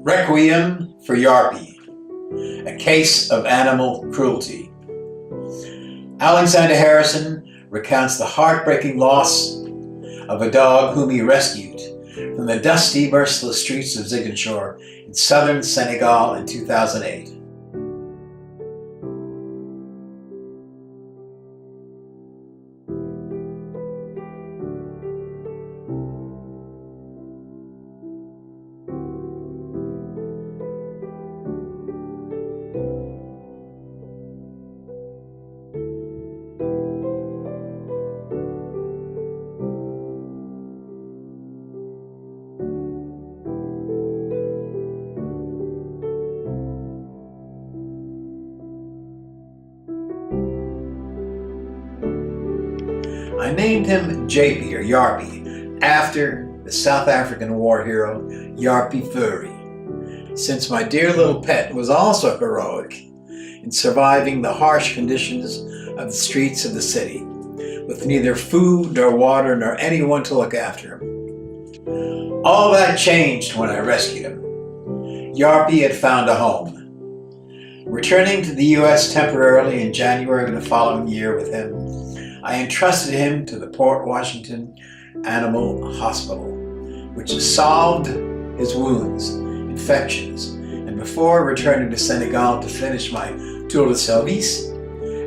Requiem for Japie, a case of animal cruelty. Alexander Harrison recounts the heartbreaking loss of a dog whom he rescued from the dusty, merciless streets of Ziguinchor in southern Senegal in 2008. I named him Japie or Japie after the South African war hero Japie Fury, since my dear little pet was also heroic in surviving the harsh conditions of the streets of the city, with neither food nor water nor anyone to look after him. All that changed when I rescued him. Japie had found a home. Returning to the U.S. temporarily in January of the following year with him, I entrusted him to the Port Washington Animal Hospital, which solved his wounds, infections, and before returning to Senegal to finish my tour de service,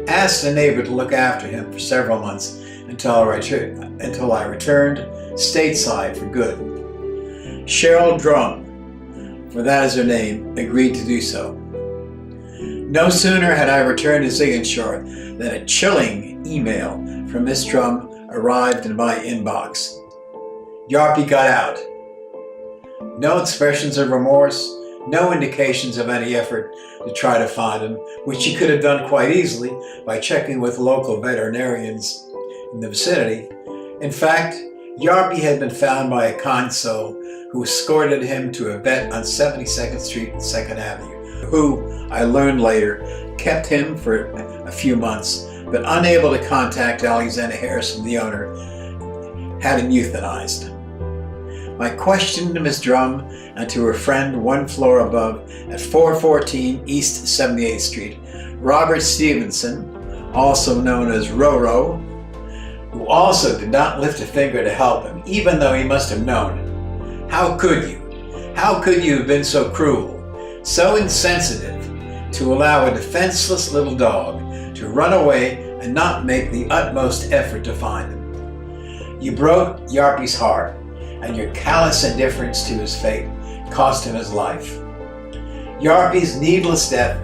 asked a neighbor to look after him for several months until I returned stateside for good. Cheryl Drum, for that is her name, agreed to do so. No sooner had I returned to Ziguinchor than a chilling email from Miss Drum arrived in my inbox. Japie got out. No expressions of remorse, no indications of any effort to try to find him, which she could have done quite easily by checking with local veterinarians in the vicinity. In fact, Japie had been found by a kind soul who escorted him to a vet on 72nd Street and 2nd Avenue, who, I learned later, kept him for a few months, but unable to contact Alexander Harrison, the owner, had him euthanized. My question to Ms. Drum and to her friend one floor above at 414 East 78th Street, Robert Stevenson, also known as Roro, who also did not lift a finger to help him, even though he must have known. How could you? How could you have been so cruel, so insensitive, to allow a defenseless little dog to run away and not make the utmost effort to find him? You broke Japie's heart, and your callous indifference to his fate cost him his life. Japie's needless death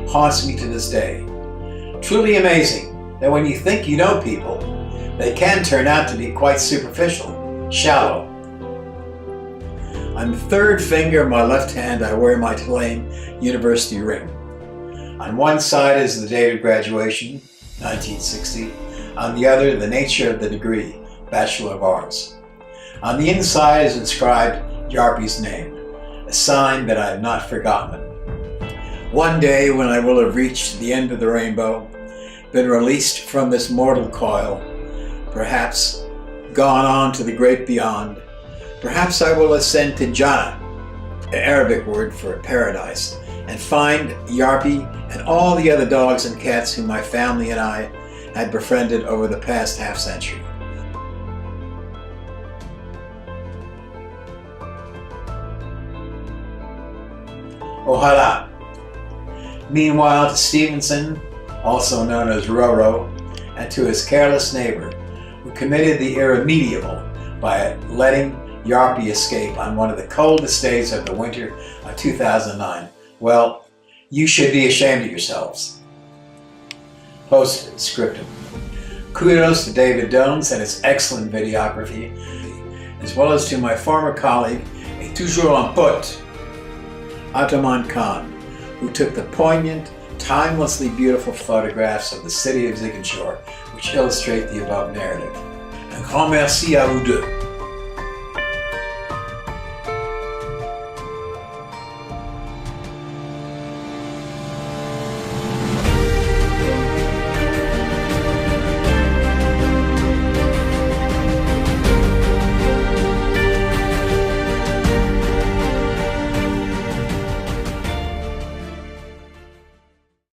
haunts me to this day. Truly amazing that when you think you know people, they can turn out to be quite superficial, shallow. On the third finger of my left hand, I wear my Tulane University ring. On one side is the date of graduation, 1960. On the other, the nature of the degree, Bachelor of Arts. On the inside is inscribed Japie's name, a sign that I have not forgotten. One day, when I will have reached the end of the rainbow, been released from this mortal coil, perhaps gone on to the great beyond, perhaps I will ascend to Jannah, the Arabic word for paradise, and find Japie and all the other dogs and cats whom my family and I had befriended over the past half-century. Ojalá. Meanwhile, to Stevenson, also known as Roro, and to his careless neighbor, who committed the irremediable by letting Japie escape on one of the coldest days of the winter of 2009. Well, you should be ashamed of yourselves. Postscriptum. Kudos to David Dones and his excellent videography, as well as to my former colleague, et toujours un pote, Ataman Khan, who took the poignant, timelessly beautiful photographs of the city of Ziguinchor, which illustrate the above narrative. Un grand merci à vous deux.